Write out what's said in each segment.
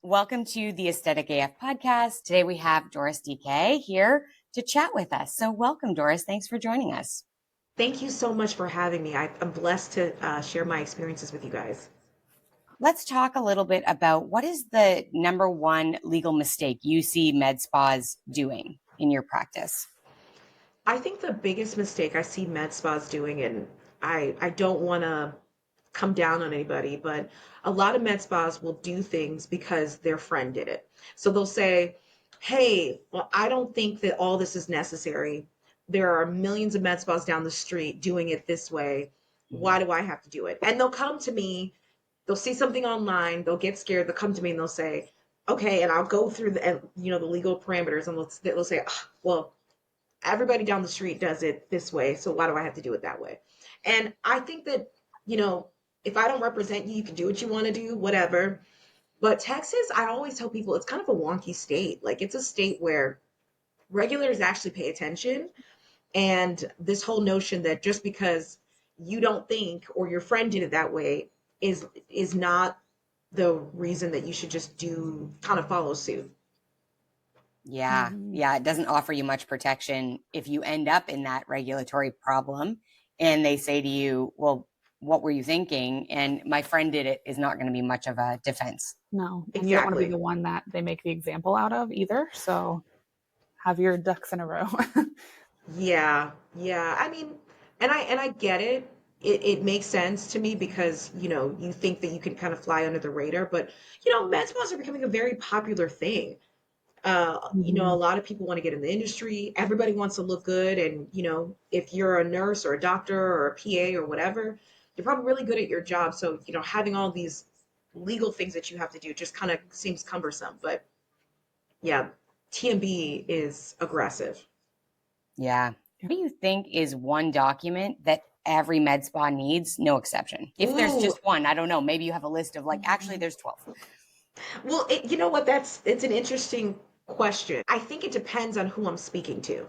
Welcome to the Aesthetic AF podcast. Today we have Doris Dike here to chat with us. So welcome, Doris. Thanks for joining us. Thank you so much for having me. I'm blessed to share my experiences with you guys. Let's talk a little bit about what is the number one legal mistake you see med spas doing in your practice? I think the biggest mistake I see med spas doing, and I don't want to come down on anybody, but a lot of med spas will do things because their friend did it. So they'll say, hey, well, I don't think that all this is necessary. There are millions of med spas down the street doing it this way. Why do I have to do it? And they'll come to me, they'll see something online, they'll get scared, they'll come to me and they'll say, okay, and I'll go through the legal parameters, and they'll say, well, everybody down the street does it this way, so why do I have to do it that way? And I think that, if I don't represent you, you can do what you want to do, whatever. But Texas, I always tell people, it's kind of a wonky state. Like, it's a state where regulators actually pay attention. And this whole notion that just because you don't think or your friend did it that way is not the reason that you should just follow suit. Yeah. It doesn't offer you much protection if you end up in that regulatory problem and they say to you, well, what were you thinking? And my friend did it is not going to be much of a defense. No. And Exactly. you don't want to be the one that they make the example out of either. So have your ducks in a row. Yeah. I mean, and I get it. It makes sense to me because, you think that you can kind of fly under the radar, but, med spas are becoming a very popular thing. A lot of people want to get in the industry. Everybody wants to look good. And, if you're a nurse or a doctor or a PA or whatever, you're probably really good at your job. So, having all these legal things that you have to do just kind of seems cumbersome. But yeah, TMB is aggressive. Yeah. What do you think is one document that every med spa needs, no exception? If there's just one, I don't know. Maybe you have a list of actually there's 12. Well, you know what? It's an interesting question. I think it depends on who I'm speaking to.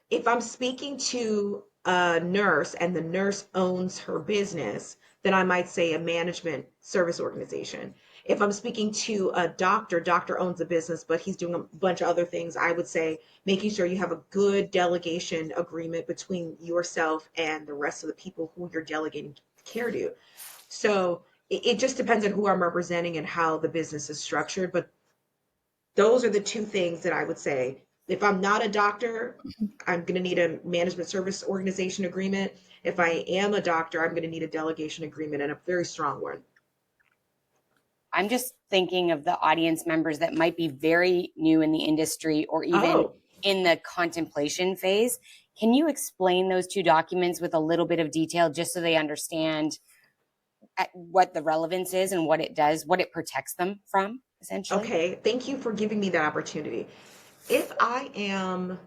If I'm speaking to a nurse and the nurse owns her business, then I might say a management service organization. If I'm speaking to a doctor owns a business, but he's doing a bunch of other things, I would say making sure you have a good delegation agreement between yourself and the rest of the people who you're delegating care to. So it just depends on who I'm representing and how the business is structured. But those are the two things that I would say. If I'm not a doctor, I'm going to need a management service organization agreement. If I am a doctor, I'm going to need a delegation agreement, and a very strong one. I'm just thinking of the audience members that might be very new in the industry or even in the contemplation phase. Can you explain those two documents with a little bit of detail just so they understand what the relevance is and what it does, what it protects them from, essentially? Okay, thank you for giving me that opportunity. If I am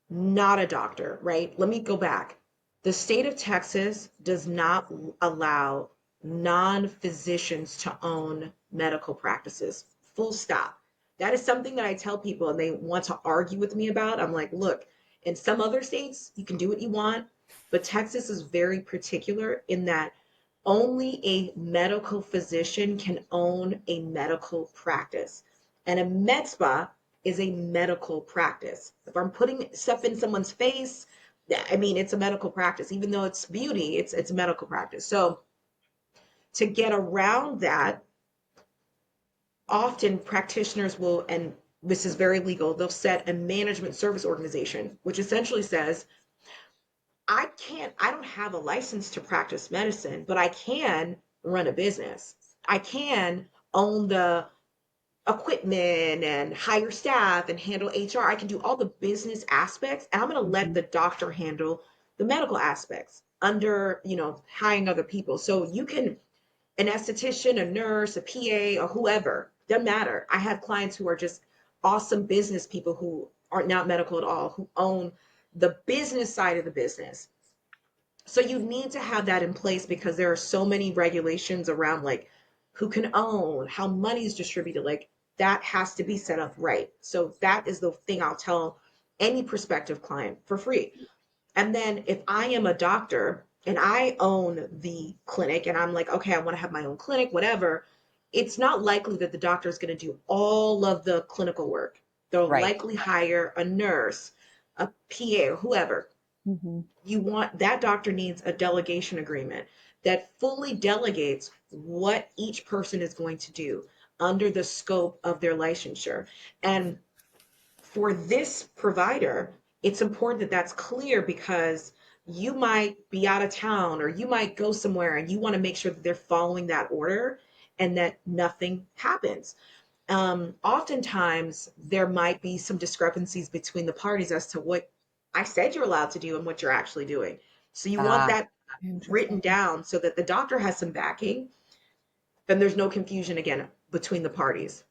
not a doctor, right? Let me go back. The state of Texas does not allow non-physicians to own medical practices. Full stop. That is something that I tell people and they want to argue with me about. I'm like, look, in some other states, you can do what you want, but Texas is very particular in that only a medical physician can own a medical practice. And a med spa is a medical practice. If I'm putting stuff in someone's face, I mean, it's a medical practice. Even though it's beauty, it's a medical practice. So to get around that, often practitioners will, and this is very legal, they'll set a management service organization, which essentially says, I don't have a license to practice medicine, but I can run a business. I can own the equipment and hire staff and handle HR. I can do all the business aspects, and I'm going to let the doctor handle the medical aspects under, hiring other people. So you can, an esthetician, a nurse, a PA, or whoever, doesn't matter. I have clients who are just awesome business people who are not medical at all, who own the business side of the business. So you need to have that in place because there are so many regulations around like who can own, how money is distributed, like that has to be set up right. So that is the thing I'll tell any prospective client for free. And then if I am a doctor and I own the clinic and I'm like, okay, I want to have my own clinic, whatever, it's not likely that the doctor is going to do all of the clinical work. They'll Right. likely hire a nurse, a PA, or whoever. Mm-hmm. You want that doctor needs a delegation agreement that fully delegates what each person is going to do under the scope of their licensure. And for this provider, it's important that that's clear because you might be out of town or you might go somewhere and you want to make sure that they're following that order and that nothing happens. Oftentimes, there might be some discrepancies between the parties as to what I said you're allowed to do and what you're actually doing. So you want Ah, that written Interesting. down so that the doctor has some backing, then there's no confusion again between the parties.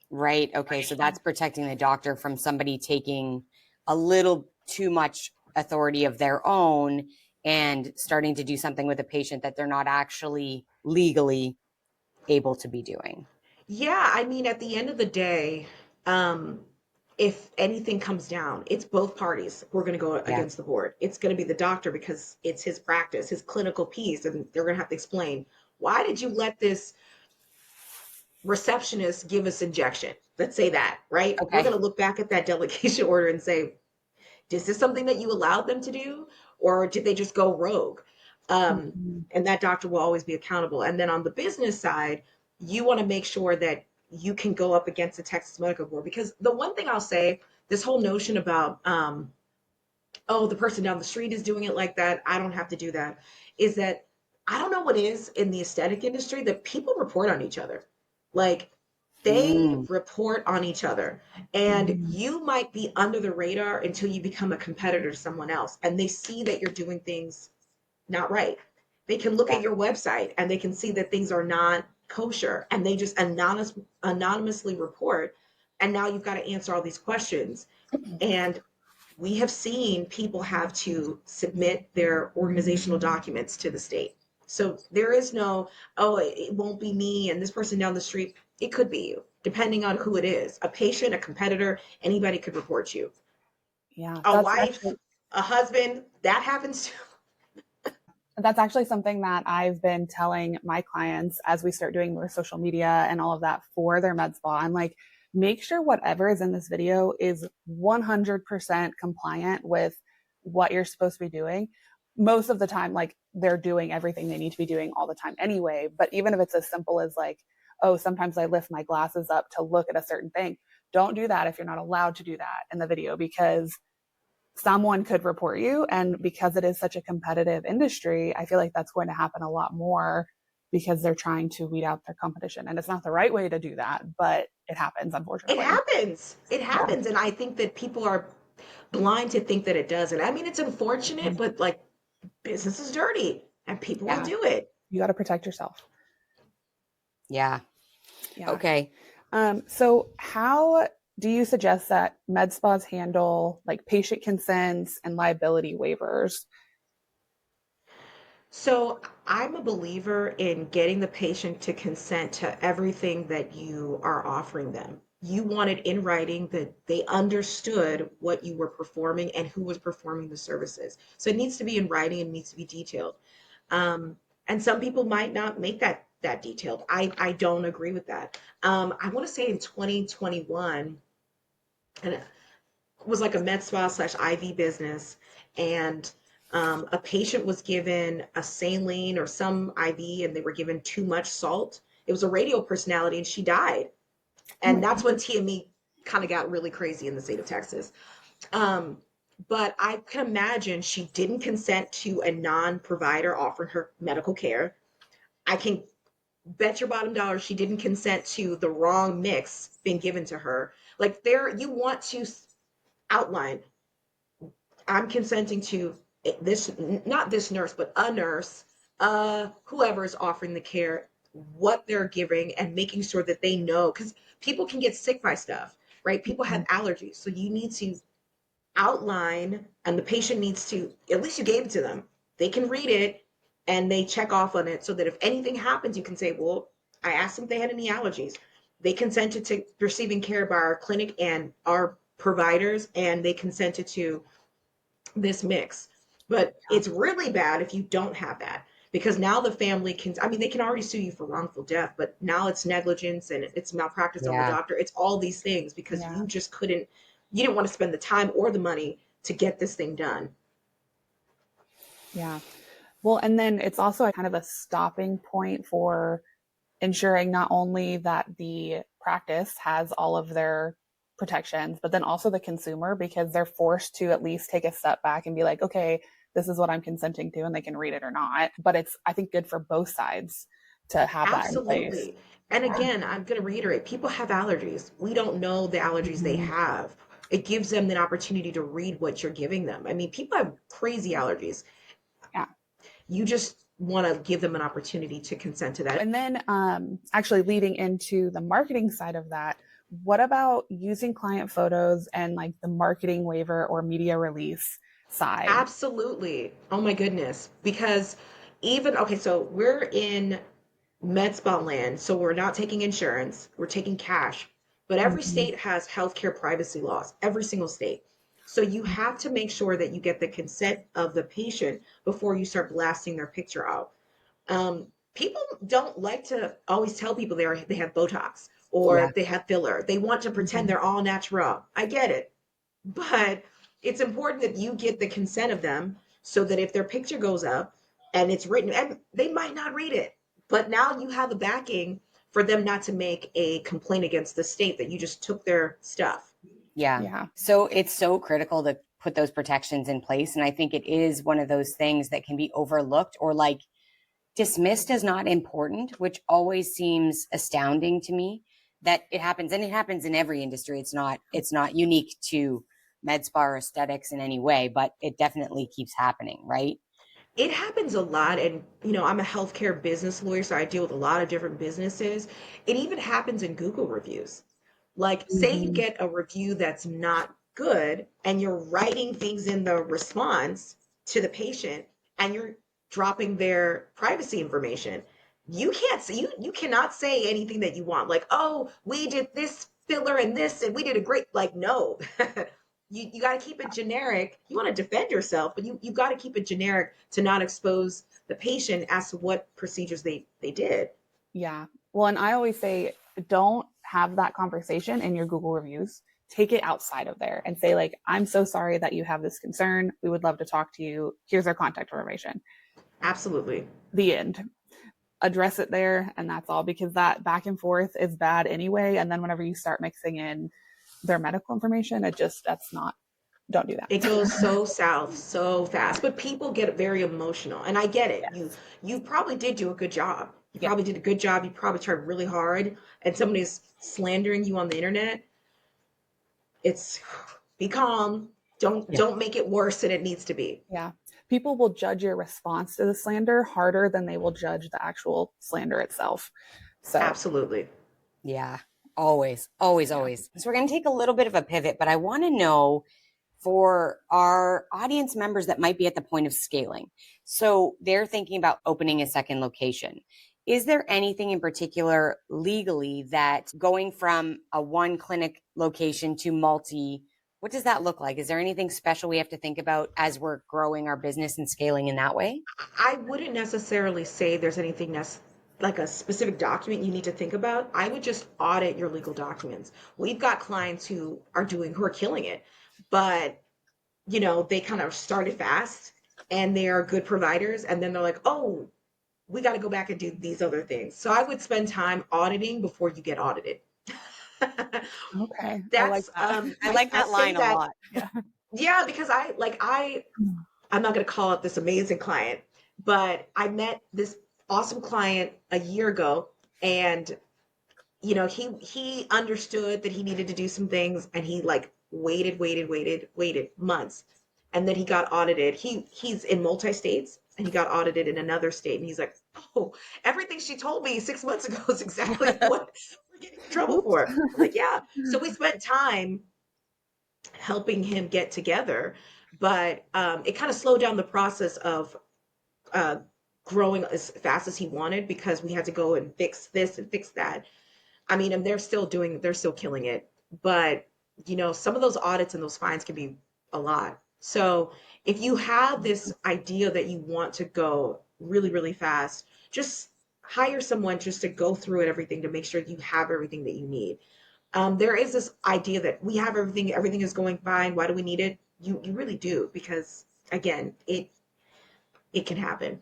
right. Okay. So that's protecting the doctor from somebody taking a little too much authority of their own and starting to do something with a patient that they're not actually legally able to be doing. Yeah, I mean, at the end of the day, um, if anything comes down, it's both parties who are going to go Yeah. against the board. It's going to be the doctor because it's his practice, his clinical piece, and they're going to have to explain why did you let this receptionist give us injection? Let's say that, right? We're going Okay. to look back at that delegation order and say, is this something that you allowed them to do, or did they just go rogue? Mm-hmm. And that doctor will always be accountable. And then on the business side, you want to make sure that you can go up against the Texas Medical Board because the one thing I'll say, this whole notion about oh, the person down the street is doing it like that, I don't have to do that, is that I don't know what is in the aesthetic industry that people report on each other. Like they Mm, report on each other and Mm-hmm. you might be under the radar until you become a competitor to someone else and they see that you're doing things not right. They can look yeah. at your website and they can see that things are not kosher and they just anonymously report. And now you've got to answer all these questions. And we have seen people have to submit their organizational documents to the state. So there is no, oh, it won't be me and this person down the street. It could be you, depending on who it is. A patient, a competitor, anybody could report you. Yeah, A wife, a husband, that happens too. that's actually something that I've been telling my clients as we start doing more social media and all of that for their med spa. I'm like, make sure whatever is in this video is 100% compliant with what you're supposed to be doing. Most of the time, like they're doing everything they need to be doing all the time anyway. But even if it's as simple as like, oh, sometimes I lift my glasses up to look at a certain thing, don't do that if you're not allowed to do that in the video because someone could report you. And because it is such a competitive industry, I feel like that's going to happen a lot more because they're trying to weed out their competition. And it's not the right way to do that, but it happens, It unfortunately. happens. It Yeah. happens. And I think that people are blind to think that it doesn't. I mean, it's unfortunate, but like business is dirty and people will Yeah. do it. You got to protect yourself. Yeah. Yeah. Okay. So how do you suggest that med spas handle like patient consents and liability waivers? So I'm a believer in getting the patient to consent to everything that you are offering them. You want it in writing that they understood what you were performing and who was performing the services. So it needs to be in writing and needs to be detailed. Um, and some people might not make that detailed. I don't agree with that. I want to say in 2021, and it was like a med spa slash IV business, and a patient was given a saline or some IV, and they were given too much salt. It was a radio personality, and she died. Oh And my that's God. when TME kind of got really crazy in the state of Texas. Um, but I can imagine she didn't consent to a non-provider offering her medical care. I can bet your bottom dollar she didn't consent to the wrong mix being given to her. Like there, you want to outline, I'm consenting to this, not this nurse, but a nurse, whoever is offering the care, what they're giving, and making sure that they know, because people can get sick by stuff, right? People have allergies. So you need to outline, and the patient needs to, at least you gave it to them. They can read it and they check off on it so that if anything happens, you can say, well, I asked them if they had any allergies. They consented to receiving care by our clinic and our providers and they consented to this mix. But it's really bad if you don't have that, because now the family can, I mean, they can already sue you for wrongful death, but now it's negligence and it's malpractice on the Yeah. doctor. It's all these things because Yeah. you just couldn't, you didn't want to spend the time or the money to get this thing done. Yeah. Well, and then it's also a kind of a stopping point for ensuring not only that the practice has all of their protections, but then also the consumer, because they're forced to at least take a step back and be like, okay, this is what I'm consenting to, and they can read it or not. But it's, I think, good for both sides to have that in place. Absolutely. And again, I'm going to reiterate, people have allergies. We don't know the allergies they have. It gives them the opportunity to read what you're giving them. I mean, people have crazy allergies. Yeah. You just want to give them an opportunity to consent to that. And then actually leading into the marketing side of that, what about using client photos and like the marketing waiver or media release side? Absolutely. Oh my goodness. Because even, okay, so we're in Medspa land, so we're not taking insurance, we're taking cash. But every Mhm. state has healthcare privacy laws, every single state. So you have to make sure that you get the consent of the patient before you start blasting their picture out. People don't like to always tell people they have Botox Yeah. or they have filler. They want to pretend they're all natural. I get it, but it's important that you get the consent of them so that if their picture goes up and it's written, and they might not read it, but now you have the backing for them not to make a complaint against the state that you just took their stuff. Yeah. Yeah. So it's so critical to put those protections in place. And I think it is one of those things that can be overlooked or like dismissed as not important, which always seems astounding to me that it happens. And it happens in every industry. It's not unique to med spa or aesthetics in any way, but it definitely keeps happening, right? It happens a lot. And, I'm a healthcare business lawyer, so I deal with a lot of different businesses. It even happens in Google reviews. Like, say you Mhm. get a review that's not good and you're writing things in the response to the patient and you're dropping their privacy information. You can't say, you cannot say anything that you want. Like, oh, we did this filler and this and we did a great, like, no. You got to keep it generic. You want to defend yourself, but you got to keep it generic to not expose the patient as to what procedures they did. Yeah. Well, and I always say, don't have that conversation in your Google reviews. Take it outside of there and say, like, I'm so sorry that you have this concern. We would love to talk to you. Here's our contact information. Absolutely. The end. Address it there, and that's all, because that back and forth is bad anyway. And then whenever you start mixing in their medical information, that's not, don't do that. It goes so south so fast, but people get very emotional, and I get it. You probably did do a good job. You Yeah. probably did a good job. You probably tried really hard, and somebody's slandering you on the internet. It's be calm. Don't Yeah. don't make it worse than it needs to be. Yeah. People will judge your response to the slander harder than they will judge the actual slander itself. So, Absolutely. Yeah. Always, always, yeah. always. So we're going to take a little bit of a pivot, but I want to know for our audience members that might be at the point of scaling. So they're thinking about opening a second location. Is there anything in particular legally that going from a one clinic location to multi, what does that look like? Is there anything special we have to think about as we're growing our business and scaling in that way? I wouldn't necessarily say there's anything like a specific document you need to think about. I would just audit your legal documents. We've got clients who are killing it, but they kind of started fast and they are good providers, and then they're like, oh, we got to go back and do these other things. So I would spend time auditing before you get audited. Okay. I like That's that. I I, like I that say line a that, lot. Yeah. yeah, because I'm not going to call it this amazing client, but I met this awesome client a year ago, and he understood that he needed to do some things, and he like waited months, and then he got audited. He's in multi states, and he got audited in another state, and he's like, oh, everything she told me 6 months ago is exactly what we're getting in trouble Oops. for. I'm like, yeah. So we spent time helping him get together, but it kind of slowed down the process of uh, growing as fast as he wanted, because we had to go and fix this and fix that. I mean, and they're still killing it, but some of those audits and those fines can be a lot. So if you have this idea that you want to go really, really fast, just hire someone just to go through it, everything to make sure you have everything that you need. There is this idea that we have everything is going fine. Why do we need it? You really do, because again, it can happen.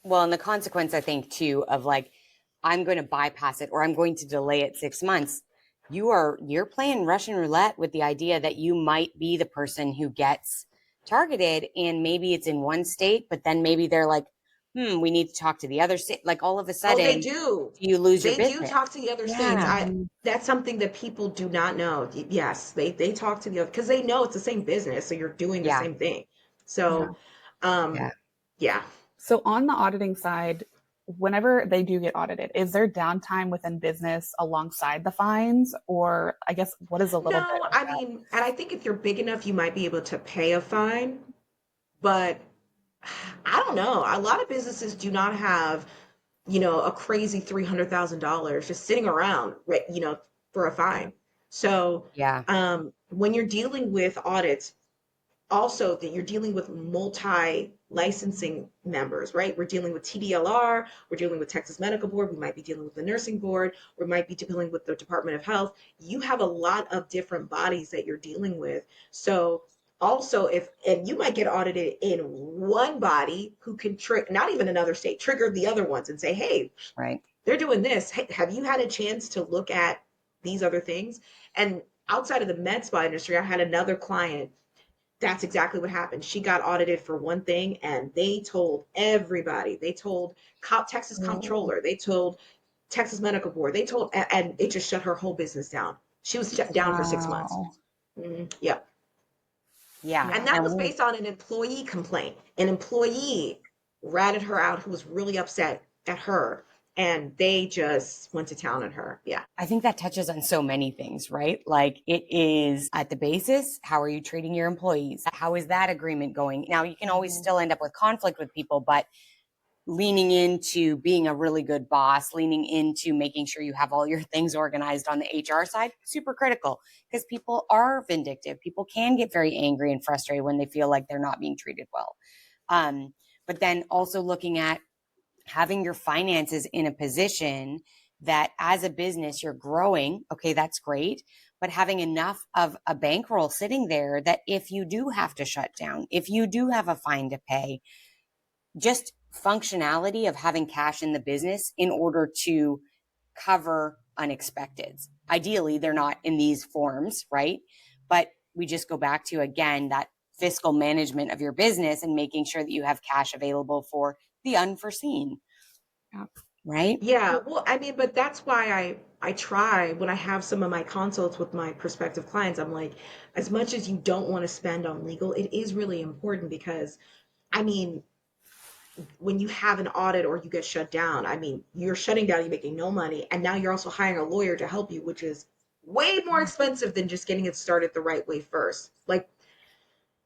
Well, and the consequence, I think, too, of like, I'm going to bypass it or I'm going to delay it 6 months. You're playing Russian roulette with the idea that you might be the person who gets targeted, and maybe it's in one state, but then maybe they're like, we need to talk to the other state. Like all of a Oh, they sudden do. you lose your They do business. talk to the other states. Yeah. That's something that people do not know. Yes, they talk to the other because they know it's the same business, so you're doing the Yeah. same thing. Yeah. So, Yeah. yeah. So on the auditing side, whenever they do get audited, is there downtime within business alongside the fines? Or I guess what is a little bit No, of I that? mean, and I think if you're big enough, you might be able to pay a fine, but I don't know. A lot of businesses do not have, a crazy $300,000 just sitting around, right, for a fine. So, Yeah. when you're dealing with audits, also that you're dealing with multi licensing members, right? We're dealing with TDLR, we're dealing with Texas Medical Board, we might be dealing with the nursing board, we might be dealing with the Department of Health. You have a lot of different bodies that you're dealing with. So also and you might get audited in one body who can not even another state, trigger the other ones and say, hey, Right. they're doing this. Hey, have you had a chance to look at these other things? And outside of the med spa industry, I had another client. That's exactly what happened. She got audited for one thing and they told everybody. They told Texas Oh, Comptroller. They told Texas Medical Board. They told, and it just shut her whole business down. She was shut down for 6 months. wow. Yeah. Yeah. And Yeah. that was And based on an employee complaint. An employee ratted her out who was really upset at her. And they just went to town on her. Yeah. I think that touches on so many things, right? Like it is at the basis, how are you treating your employees? How is that agreement going? Now, you can always still end up with conflict with people, but leaning into being a really good boss, leaning into making sure you have all your things organized on the HR side, super critical because people are vindictive. People can get very angry and frustrated when they feel like they're not being treated well. But then also looking at having your finances in a position that as a business you're growing. Okay, that's great. But having enough of a bankroll sitting there that if you do have to shut down, if you do have a fine to pay, just functionality of having cash in the business in order to cover unexpecteds. Ideally, they're not in these forms, right? But we just go back to, again, that fiscal management of your business and making sure that you have cash available for the unforeseen, Yeah. right? Yeah, well, I mean, but that's why I try when I have some of my consults with my prospective clients. I'm like, as much as you don't want to spend on legal, it is really important because, I mean, when you have an audit or you get shut down, I mean, you're shutting down, you're making no money, and now you're also hiring a lawyer to help you, which is way more expensive than just getting it started the right way first. Like,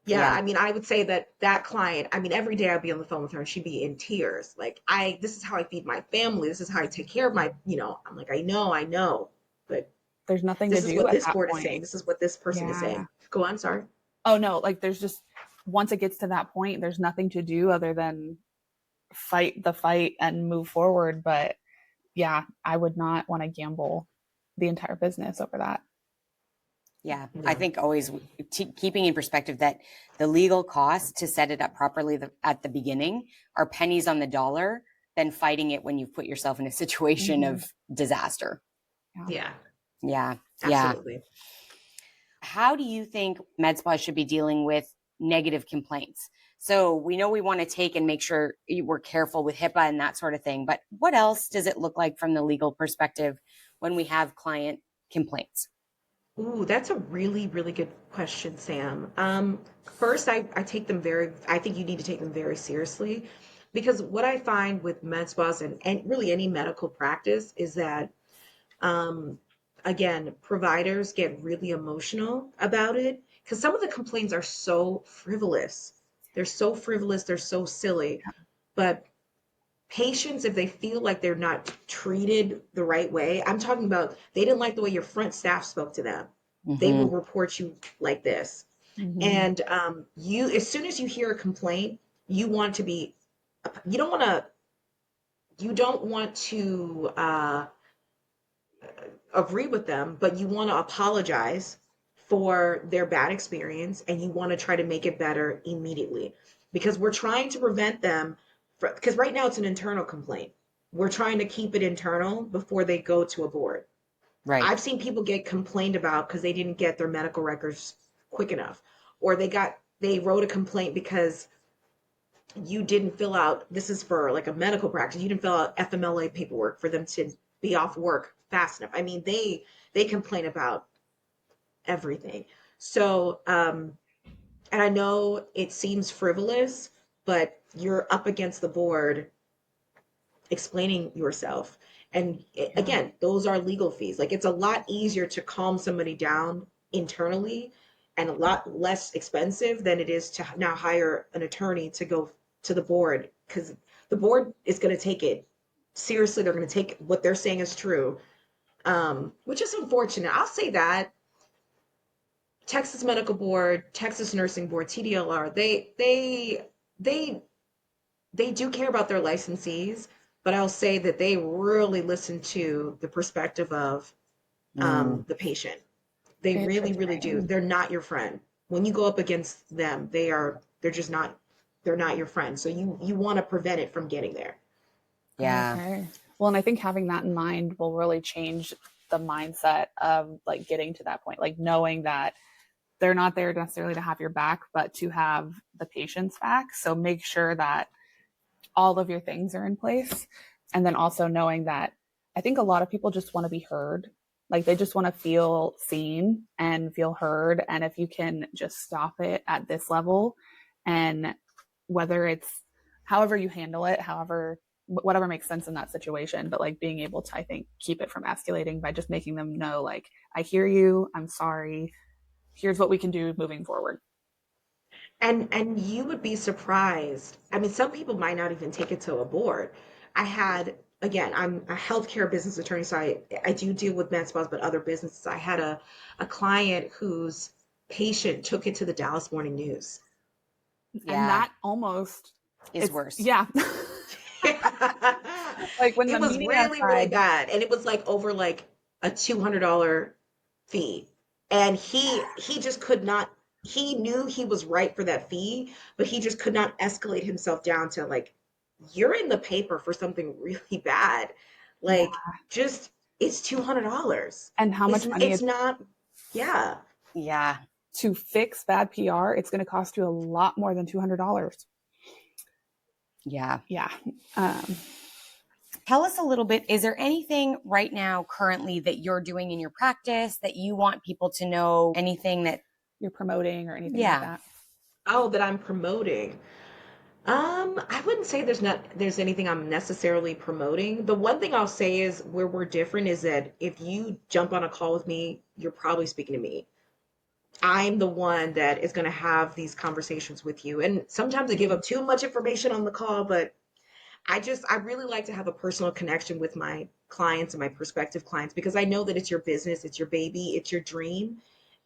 yeah, Yeah. I mean, I would say that client, I mean, every day I'd be on the phone with her and she'd be in tears. Like, this is how I feed my family. This is how I take care of I'm like, I know, but There's nothing to this is do what at this that board is saying. point. This is what this person is Yeah. saying. Go on, sorry. Oh no, like there's just once it gets to that point, there's nothing to do other than fight the fight and move forward. But yeah, I would not want to gamble the entire business over that. Yeah. I No. think always keeping in perspective that the legal costs to set it up properly at the beginning are pennies on the dollar than fighting it when you've put yourself in a situation Mm-hmm. of disaster. Yeah. Yeah, Yeah. Yeah. absolutely. How do you think med spas should be dealing with negative complaints? So we know we want to take and make sure we're careful with HIPAA and that sort of thing, but what else does it look like from the legal perspective when we have client complaints? Ooh, that's a really, really good question, Sam. First, I take them I think you need to take them very seriously because what I find with med spas and really any medical practice is that, um, again, providers get really emotional about it because some of the complaints are so frivolous. They're so frivolous, they're so silly. But patients, if they feel like they're not treated the right way, I'm talking about they didn't like the way your front staff spoke to them, They will report you like this. Mm-hmm. And you, as soon as you hear a complaint, you want to be, you don't want to, you don't want to agree with them, but you want to apologize for their bad experience and you want to try to make it better immediately because we're trying to prevent them because right now it's an internal complaint. We're trying to keep it internal before they go to a board. Right. I've seen people get complained about because they didn't get their medical records quick enough, or they wrote a complaint because you didn't fill out, this is for like a medical practice, you didn't fill out FMLA paperwork for them to be off work fast enough. I mean, they complain about everything. So, and I know it seems frivolous, but you're up against the board explaining yourself. And again, those are legal fees. Like it's a lot easier to calm somebody down internally and a lot less expensive than it is to now hire an attorney to go to the board because the board is going to take it seriously. They're going to take what they're saying is true, which is unfortunate. I'll say that Texas Medical Board, Texas Nursing Board, TDLR, they do care about their licensees, but I'll say that they really listen to the perspective of the patient. They really, really do. They're not your friend. When you go up against them, they're not your friend. So you want to prevent it from getting there. Yeah. Okay. Well, and I think having that in mind will really change the mindset of like getting to that point, like knowing that they're not there necessarily to have your back, but to have the patient's back. So make sure that all of your things are in place. And then also knowing that I think a lot of people just want to be heard. Like they just want to feel seen and feel heard. And if you can just stop it at this level, and whether it's however you handle it, whatever makes sense in that situation, but like being able to, I think, keep it from escalating by just making them know, like, I hear you, I'm sorry, here's what we can do moving forward. And you would be surprised. I mean, some people might not even take it to a board. Again, I'm a healthcare business attorney, so I do deal with med spas, but other businesses. I had a client whose patient took it to the Dallas Morning News. Yeah. And that almost is worse. Yeah. Like when it was really bad, and it was like over like a $200 fee, and he just could not. He knew he was right for that fee, but he just could not escalate himself down to like, you're in the paper for something really bad, like just it's $200. And how much money it's not. Yeah. To fix bad PR, it's going to cost you a lot more than $200. Yeah. Tell us a little bit, is there anything right now currently that you're doing in your practice that you want people to know? Anything that you're promoting or anything like that? Oh, that I'm promoting. I wouldn't say there's anything I'm necessarily promoting. The one thing I'll say is where we're different is that if you jump on a call with me, you're probably speaking to me. I'm the one that is going to have these conversations with you. And sometimes I give up too much information on the call, but I really like to have a personal connection with my clients and my prospective clients because I know that it's your business, it's your baby, it's your dream.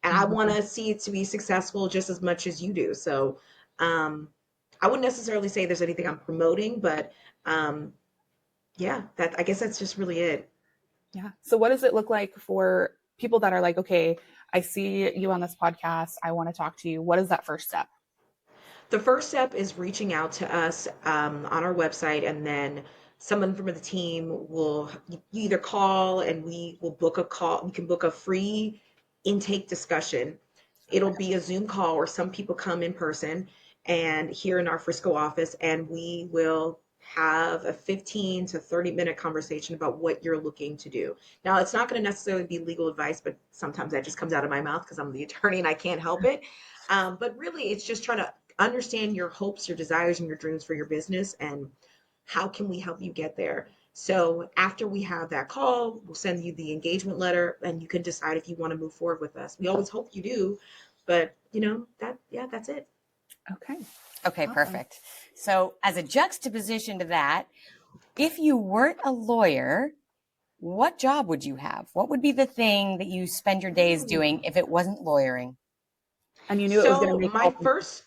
And I want to see it to be successful just as much as you do. So I wouldn't necessarily say there's anything I'm promoting, but I guess that's just really it. Yeah. So what does it look like for people that are like, okay, I see you on this podcast, I want to talk to you. What is that first step? The first step is reaching out to us on our website, and then someone from the team will either call and we will book a call. We can book a free intake discussion. It'll be a Zoom call, or some people come in person and here in our Frisco office, and we will have a 15 to 30-minute conversation about what you're looking to do. Now, it's not going to necessarily be legal advice, but sometimes that just comes out of my mouth because I'm the attorney and I can't help it. But really, it's just trying to understand your hopes, your desires, and your dreams for your business, and how can we help you get there. So after we have that call, we'll send you the engagement letter, and you can decide if you want to move forward with us. We always hope you do, but that's it. Okay, awesome. Perfect. So as a juxtaposition to that, if you weren't a lawyer, what job would you have? What would be the thing that you spend your days doing if it wasn't lawyering? And you knew it was going to So make my first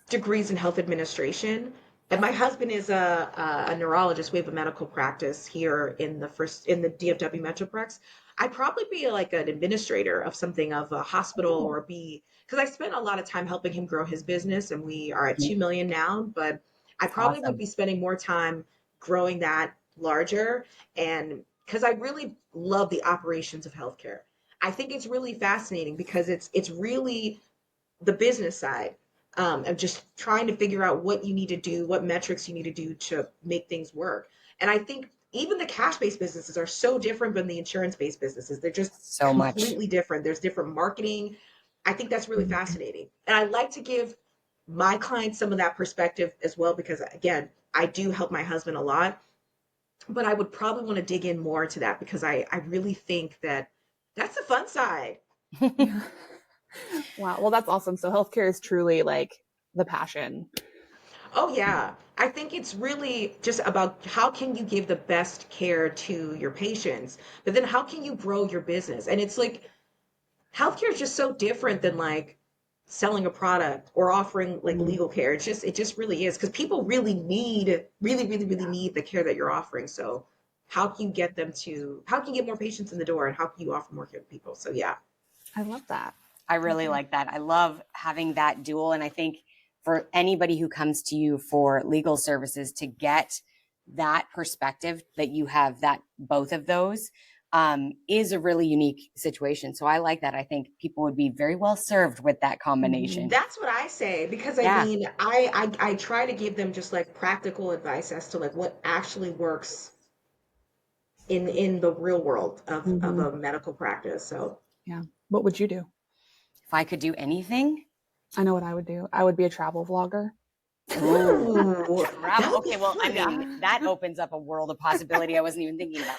degrees in health administration, and my husband is a neurologist. We have a medical practice here in the DFW Metroplex. I'd probably be like an administrator of something of a hospital or be because I spent a lot of time helping him grow his business, and we are at 2 million now. But I probably would Awesome. be spending more time growing that larger, and because I really love the operations of healthcare. I think it's really fascinating because it's really the business side of just trying to figure out what you need to do, what metrics you need to do to make things work. And I think even the cash-based businesses are so different than the insurance-based businesses. They're just So much. completely different. There's different marketing. I think that's really fascinating. And I like to give my clients some of that perspective as well, because again, I do help my husband a lot, but I would probably want to dig in more to that because I really think that that's the fun side. Wow. Well, that's awesome. So healthcare is truly like the passion. Oh yeah. I think it's really just about how can you give the best care to your patients, but then how can you grow your business? And it's like healthcare is just so different than like selling a product or offering like legal care. It just really is because people really need really need the care that you're offering. So how can you get how can you get more patients in the door and how can you offer more care to people? So yeah. I love that. I really like that. I love having that dual. And I think for anybody who comes to you for legal services to get that perspective that you have that both of those is a really unique situation. So I like that. I think people would be very well served with that combination. That's what I say because I Yeah. mean, I try to give them just like practical advice as to like what actually works in the real world of a medical practice. So Yeah. What would you do? If I could do anything. I know what I would do. I would be a travel vlogger. ooh, that Travel. would be Okay, well, I fun. mean, that opens up a world of possibility I wasn't even thinking about.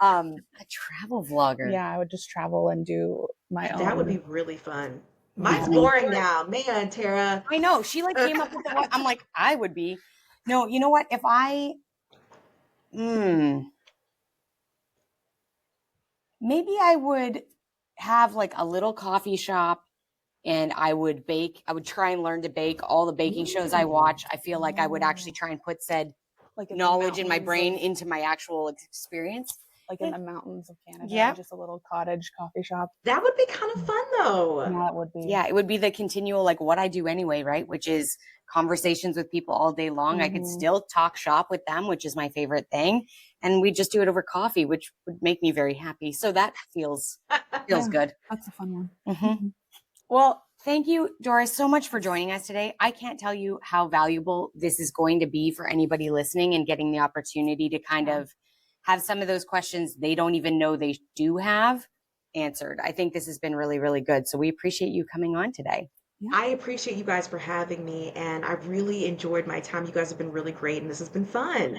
A travel vlogger. Yeah, I would just travel and do my That would own. be really fun. Yeah. Mine's boring now, man, Tara. I know. She like came up with the one. I'm like, I would be. No, you know what? If I, maybe I would have like a little coffee shop and I would bake. I would try and learn to bake all the baking shows I watch. I feel like I would actually try and put said Like in the knowledge in my mountains brain of- into my actual experience. like in the mountains of Canada. Yeah. Just a little cottage coffee shop. That would be kind of fun though. Yeah, that would be. Yeah, it would be the continual, like what I do anyway, right? Which is conversations with people all day long. I could still talk shop with them, which is my favorite thing. And we just do it over coffee, which would make me very happy. So that feels Yeah. good. That's a fun one. Well, thank you, Doris, so much for joining us today. I can't tell you how valuable this is going to be for anybody listening and getting the opportunity to kind of have some of those questions they don't even know they do have answered. I think this has been really, really good. So we appreciate you coming on today. I appreciate you guys for having me, and I've really enjoyed my time. You guys have been really great, and this has been fun.